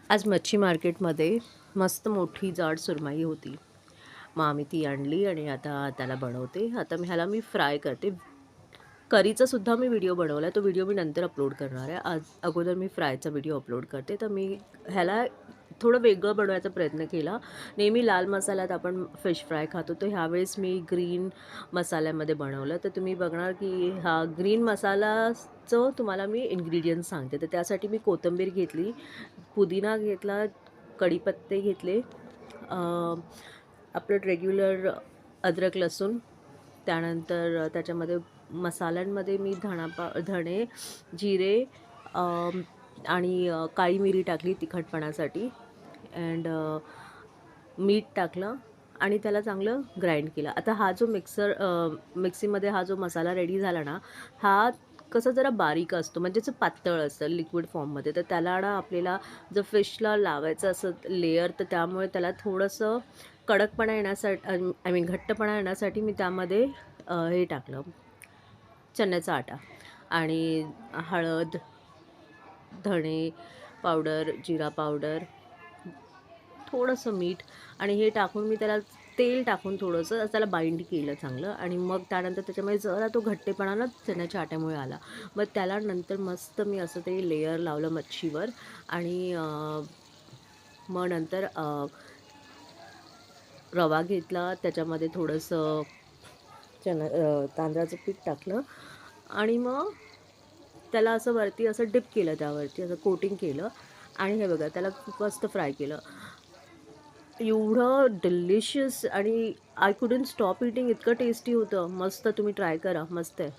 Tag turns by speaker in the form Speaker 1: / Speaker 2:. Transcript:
Speaker 1: आज मच्छी मार्केटमध्ये मस्त मोठी जाड सुरमई होती. मग आम्ही ती आणली आणि आता त्याला बनवते. आता ह्याला मी फ्राय करते. करीचा सुद्धा मी व्हिडिओ बनवला तो व्हिडिओ मी नंतर अपलोड करणार आहे. आज अगोदर मी फ्रायचा व्हिडिओ अपलोड करते. तर मी ह्याला थोडं वेगळं बनवायचा प्रयत्न केला. नेहमी लाल मसाल्यात आपण फिश फ्राय खातो, तर ह्यावेळेस मी ग्रीन मसाल्यामध्ये बनवलं. तर तुम्ही बघणार की हा ग्रीन मसालाचं तुम्हाला मी इन्ग्रीडियंट्स सांगते. तर त्यासाठी मी कोथिंबीर घेतली, पुदिना घेतला, कढीपत्ते घेतले, आपलं रेग्युलर अद्रक लसूण, त्यानंतर त्याच्यामध्ये मसाल्यांमध्ये मी धणे, जिरे, आणि काळी मिरी टाकली तिखटपणासाठी, अँड मीठ टाकलं आणि त्याला चांगलं ग्राइंड केलं. आता हा जो मिक्सीमध्ये हा जो मसाला रेडी झाला ना, हा कसा जरा बारीक असतो, म्हणजे असं पातळ असतं लिक्विड फॉर्ममध्ये. तर त्याला ना आपल्याला जर फिशला लावायचं असं लेयर, तर त्यामुळे त्याला थोडंसं कडकपणा येण्यासाठी, आय मीन घट्टपणा येण्यासाठी मी त्यामध्ये हे टाकलं, चण्याचा आटा आणि हळद, धणे पावडर, जिरा पावडर, थोडंसं मीठ आणि हे टाकून मी त्याला तेल टाकून थोडंसं त्याला बाइंड केलं चांगलं. आणि मग त्यानंतर त्याच्यामध्ये जरा तो घट्टेपणा ना चण्याच्या आट्यामुळे आला. मग त्याला नंतर मस्त मी असं ते लेयर लावलं मच्छीवर. आणि मग नंतर रवा घेतला, त्याच्यामध्ये थोडंसं तांदळाचं पीठ टाकलं आणि मग त्याला असं वरती असं डिप केलं, त्यावरती असं कोटिंग केलं आणि हे बघा त्याला खूप मस्त फ्राय केलं. एवढं डिलिशियस आणि आय कुडंट स्टॉप इटिंग, इतकं टेस्टी होतं. मस्त, तुम्ही ट्राय करा, मस्त आहे.